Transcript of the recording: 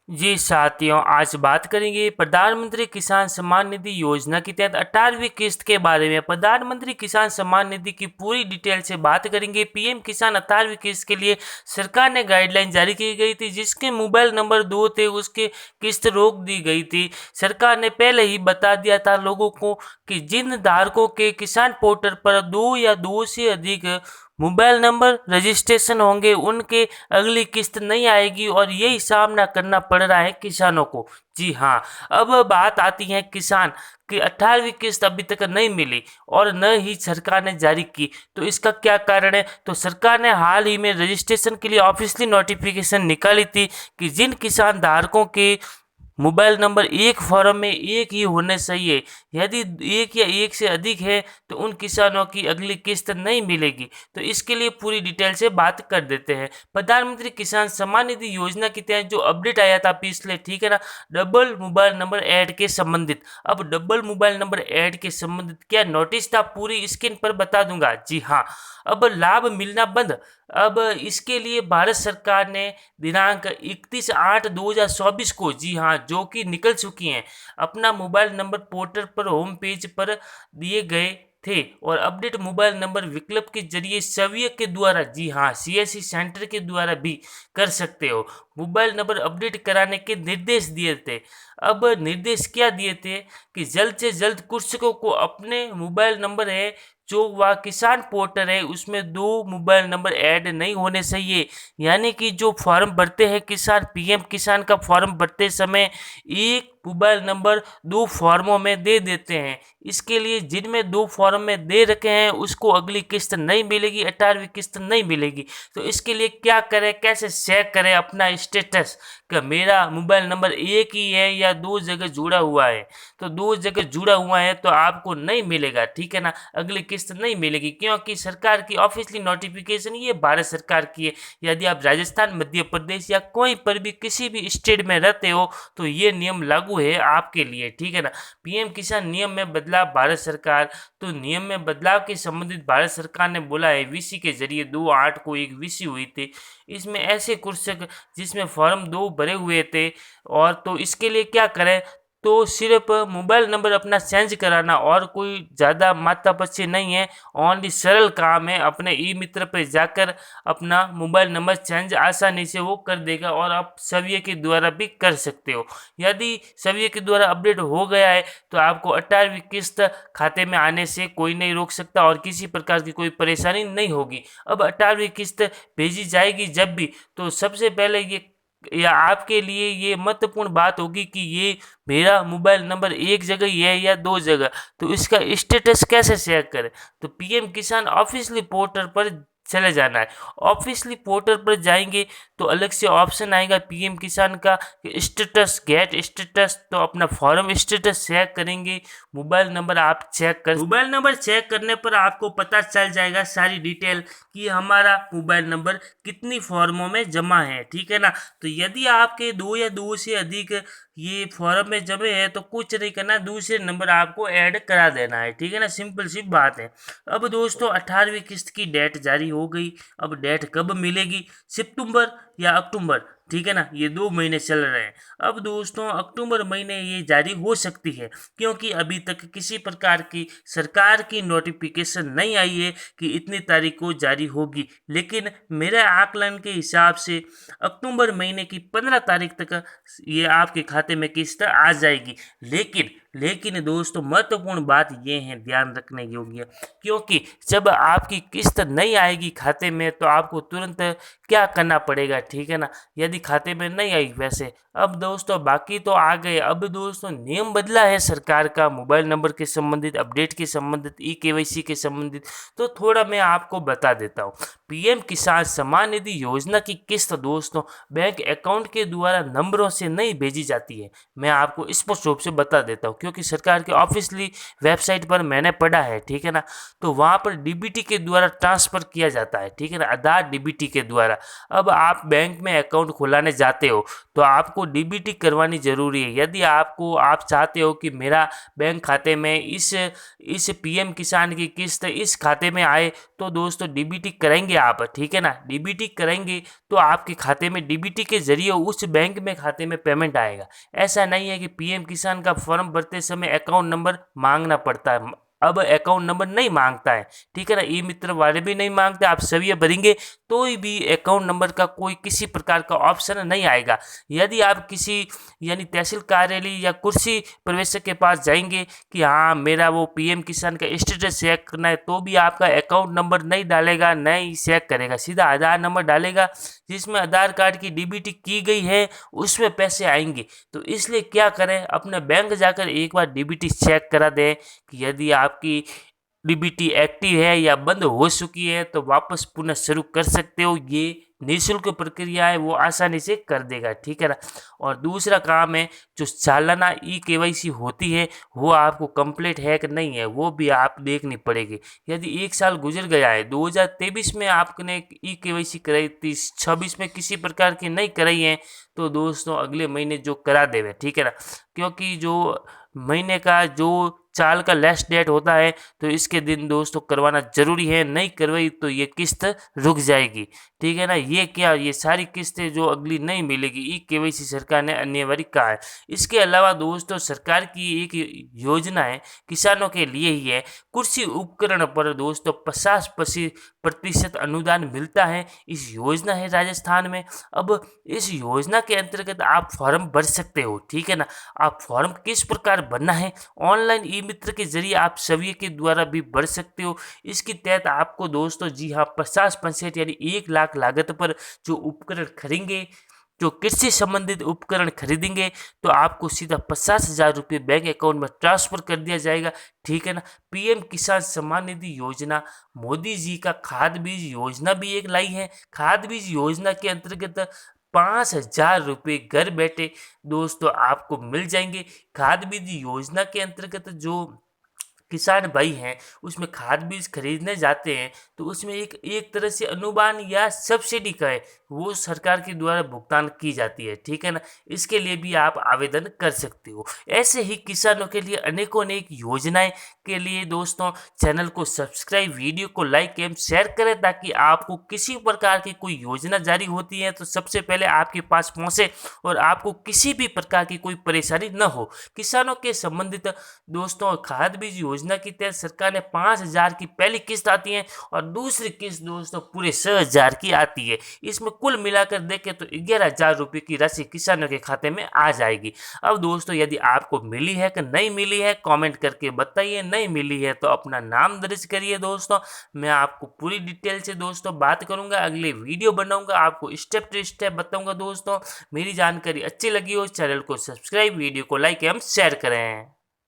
जी साथियों, आज बात करेंगे प्रधानमंत्री किसान सम्मान निधि योजना के तहत 18वीं किस्त के बारे में। प्रधानमंत्री किसान सम्मान निधि की पूरी डिटेल से बात करेंगे। पीएम किसान 18वीं किस्त के लिए सरकार ने गाइडलाइन जारी की गई थी, जिसके मोबाइल नंबर 2 थे उसके किस्त रोक दी गई थी। सरकार ने पहले ही बता दिया था लोगों को कि जिन धारकों के किसान पोर्टल पर 2 या 2 से अधिक मोबाइल नंबर रजिस्ट्रेशन होंगे उनके अगली किस्त नहीं आएगी, और यही सामना करना पड़ रहा है किसानों को। जी हाँ, अब बात आती है किसान की 18वीं किस्त अभी तक नहीं मिली और न ही सरकार ने जारी की। तो इसका क्या कारण है? तो सरकार ने हाल ही में रजिस्ट्रेशन के लिए ऑफिशियली नोटिफिकेशन निकाली थी कि जिन किसान धारकों के मोबाइल नंबर एक फॉर्म में एक ही होने चाहिए, यदि एक या एक से अधिक है तो उन किसानों की अगली किस्त नहीं मिलेगी। तो इसके लिए पूरी डिटेल से बात कर देते हैं। प्रधानमंत्री किसान सम्मान निधि योजना के तहत जो अपडेट आया था पिछले, ठीक है ना, डबल मोबाइल नंबर ऐड के संबंधित। अब डबल मोबाइल नंबर ऐड के संबंधित क्या नोटिस था, पूरी स्क्रीन पर बता दूंगा। जी हाँ, अब लाभ मिलना बंद। अब इसके लिए भारत सरकार ने दिनांक 31/8/2024 को, जी हाँ, जो कि निकल चुकी हैं, अपना मोबाइल नंबर पोर्टल पर होम पेज पर दिए गए थे, और अपडेट मोबाइल नंबर विकल्प के जरिए सवियक के द्वारा, जी हाँ, सीएससी सेंटर के द्वारा भी कर सकते हो। मोबाइल नंबर अपडेट कराने के निर्देश दिए थे। अब निर्देश क्या दिए थे कि जल्द से जल्द कृषकों को अपने मोबाइल नंबर है जो वह किसान पोर्टल है उसमें 2 मोबाइल नंबर ऐड नहीं होने चाहिए। यानी कि जो फॉर्म भरते हैं किसान, पीएम किसान का फॉर्म भरते समय एक मोबाइल नंबर 2 फॉर्मों में दे देते हैं। इसके लिए जिनमें 2 फॉर्म में दे रखे हैं उसको अगली किस्त नहीं मिलेगी, 18वीं किस्त नहीं मिलेगी। तो इसके लिए क्या करें, कैसे चेक करें अपना स्टेटस कि मेरा मोबाइल नंबर एक ही है या 2 जगह जुड़ा हुआ है? तो 2 जगह जुड़ा हुआ है तो आपको नहीं मिलेगा, ठीक है ना, अगली किस्त नहीं मिलेगी, क्योंकि सरकार की ऑफिशियली नोटिफिकेशन ये भारत सरकार की है। यदि आप राजस्थान, मध्य प्रदेश या कोई पर भी किसी भी स्टेट में रहते हो तो ये नियम लागू है आपके लिए, ठीक है ना। पीएम किसान नियम में बदलाव भारत सरकार, तो नियम में बदलाव के संबंधित भारत सरकार ने बोला है वीसी के जरिए 2/8 को एक वीसी हुई थी। इसमें ऐसे कृषक जिसमें फॉर्म 2 भरे हुए थे, और तो इसके लिए क्या करें, तो सिर्फ मोबाइल नंबर अपना चेंज कराना, और कोई ज़्यादा माथापच्ची नहीं है, ओनली सरल काम है। अपने ई मित्र पर जाकर अपना मोबाइल नंबर चेंज आसानी से वो कर देगा, और आप सविये के द्वारा भी कर सकते हो। यदि सविये के द्वारा अपडेट हो गया है तो आपको 18वीं किस्त खाते में आने से कोई नहीं रोक सकता, और किसी प्रकार की कोई परेशानी नहीं होगी। अब 18वीं किस्त भेजी जाएगी जब भी, तो सबसे पहले ये या आपके लिए ये महत्वपूर्ण बात होगी कि ये मेरा मोबाइल नंबर एक जगह ही है या 2 जगह, तो इसका स्टेटस कैसे चेक करें? तो पीएम किसान ऑफिशियली पोर्टल पर चले जाना है। ऑफिशियली पोर्टल पर जाएंगे तो अलग से ऑप्शन आएगा पीएम किसान का स्टेटस, गेट स्टेटस, तो अपना फॉर्म स्टेटस चेक करेंगे। मोबाइल नंबर आप चेक कर, मोबाइल नंबर चेक करने पर आपको पता चल जाएगा सारी डिटेल कि हमारा मोबाइल नंबर कितनी फॉर्मों में जमा है, ठीक है ना। तो यदि आपके 2 या 2 से अधिक ये फॉर्म में जमे हैं तो कुछ नहीं करना, दूसरे नंबर आपको ऐड करा देना है, ठीक है ना, सिंपल सी बात है। अब दोस्तों 18वीं किस्त की डेट जारी हो गई। अब डेट कब मिलेगी, सितंबर या अक्टूबर, ठीक है ना, ये 2 महीने चल रहे हैं। अब दोस्तों अक्टूबर महीने ये जारी हो सकती है, क्योंकि अभी तक किसी प्रकार की सरकार की नोटिफिकेशन नहीं आई है कि इतनी तारीख को जारी होगी। लेकिन मेरे आकलन के हिसाब से अक्टूबर महीने की 15 तारीख तक ये आपके खाते में किस्त आ जाएगी। लेकिन दोस्तों महत्वपूर्ण बात ये है, ध्यान रखने योग्य, क्योंकि जब आपकी किस्त नहीं आएगी खाते में तो आपको तुरंत क्या करना पड़ेगा, ठीक है ना, यदि खाते में नहीं आई वैसे। अब दोस्तों बाकी तो आ गए। अब दोस्तों नियम बदला है सरकार का मोबाइल नंबर के संबंधित, अपडेट के संबंधित, ई-केवाईसी के संबंधित, तो थोड़ा मैं आपको बता देता हूँ। पीएम किसान सम्मान निधि योजना की किस्त दोस्तों बैंक अकाउंट के द्वारा नंबरों से नहीं भेजी जाती है। मैं आपको स्पष्ट रूप से बता देता हूँ, क्योंकि सरकार के ऑफिशियली वेबसाइट पर मैंने पढ़ा है, ठीक है ना। तो वहाँ पर डीबीटी के द्वारा ट्रांसफ़र किया जाता है, ठीक है ना, आधार डीबीटी के द्वारा। अब आप बैंक में अकाउंट खुलाने जाते हो तो आपको डीबीटी करवानी ज़रूरी है। यदि आप चाहते हो कि मेरा बैंक खाते में इस पीएम किसान की किस्त इस खाते में आए, तो दोस्तों डीबीटी करेंगे आप, ठीक है ना। डीबीटी करेंगे तो आपके खाते में डीबीटी के जरिए उस बैंक में खाते में पेमेंट आएगा। ऐसा नहीं है कि पीएम किसान का फॉर्म भरते समय अकाउंट नंबर मांगना पड़ता है। अब अकाउंट नंबर नहीं मांगता है, ठीक है ना। ई मित्र वाले भी नहीं मांगते। आप सभी भरेंगे तो भी अकाउंट नंबर का कोई किसी प्रकार का ऑप्शन नहीं आएगा। यदि आप किसी यानी तहसील कार्यालय या कृषि प्रवेशक के पास जाएंगे कि हाँ मेरा वो पीएम किसान का स्टेटस चेक करना है, तो भी आपका अकाउंट नंबर नहीं डालेगा, नहीं चेक करेगा, सीधा आधार नंबर डालेगा जिसमें आधार कार्ड की डीबीटी की गई है, उसमें पैसे आएंगे। तो इसलिए क्या करें, अपने बैंक जाकर एक बार डीबीटी चेक करा दें कि यदि आपकी डीबीटी एक्टिव है या बंद हो चुकी है तो वापस पुनः शुरू कर सकते हो। ये निःशुल्क प्रक्रिया है, वो आसानी से कर देगा, ठीक है ना। और दूसरा काम है जो सालाना ई केवाईसी होती है वो आपको कंप्लीट है कि नहीं है वो भी आप देखनी पड़ेगी। यदि 1 साल गुजर गया है, 2023 में आपने ई केवाईसी कराई थी, 26 में किसी प्रकार की नहीं कराई है, तो दोस्तों अगले महीने जो करा देवे, ठीक है ना। क्योंकि जो महीने का जो साल का लास्ट डेट होता है तो इसके दिन दोस्तों करवाना जरूरी है। नहीं करवाई तो ये किस्त रुक जाएगी, ठीक है ना। ये क्या, ये सारी किस्तें जो अगली नहीं मिलेगी, ई केवाईसी सरकार ने अनिवार्य कहा है। इसके अलावा दोस्तों सरकार की एक योजना है किसानों के लिए ही है। कृषि उपकरण पर दोस्तों 50% अनुदान मिलता है। इस योजना है राजस्थान में। अब इस योजना के अंतर्गत आप फॉर्म भर सकते हो, ठीक है ना। आप फॉर्म किस प्रकार भरना है, ऑनलाइन ई मित्र के जरिए आप सभी के द्वारा भी भर सकते हो। इसके तहत आपको दोस्तों जी हाँ 50% यानी 1 लाख लागत पर जो उपकरण खरीदेंगे, जो कृषि संबंधित उपकरण खरीदेंगे, तो आपको सीधा 50,000 रुपये बैंक अकाउंट में ट्रांसफर कर दिया जाएगा, ठीक है ना। पीएम किसान सम्मान निधि योजना, मोदी जी का खाद बीज योजना भी एक लाई है। खाद बीज योजना के अंतर्गत 5,000 रुपये घर बैठे दोस्तों आपको मिल जाएंगे। खाद बीज योजना के अंतर्गत जो किसान भाई हैं उसमें खाद बीज खरीदने जाते हैं तो उसमें एक तरह से अनुदान या सब्सिडी का है, वो सरकार के द्वारा भुगतान की जाती है, ठीक है ना। इसके लिए भी आप आवेदन कर सकते हो। ऐसे ही किसानों के लिए अनेकों अनेक योजनाएं के लिए दोस्तों चैनल को सब्सक्राइब, वीडियो को लाइक एवं शेयर करें ताकि आपको किसी प्रकार की कोई योजना जारी होती है तो सबसे पहले आपके पास पहुंचे और आपको किसी भी प्रकार की कोई परेशानी न हो। किसानों के संबंधित दोस्तों खाद बीज योजना की तहत सरकार ने 5,000 की पहली किस्त आती है और दूसरी किस्त दोस्तों पूरे 6,000 की आती है। इसमें कुल मिलाकर देखें तो 11,000 रुपये की राशि किसानों के खाते में आ जाएगी। अब दोस्तों यदि आपको मिली है कि नहीं मिली है कमेंट करके बताइए। नहीं मिली है तो अपना नाम दर्ज करिए दोस्तों। मैं आपको पूरी डिटेल से दोस्तों बात करूंगा, अगले वीडियो बनाऊंगा, आपको स्टेप टू स्टेप बताऊंगा दोस्तों। मेरी जानकारी अच्छी लगी हो चैनल को सब्सक्राइब, वीडियो को लाइक एवं शेयर करें।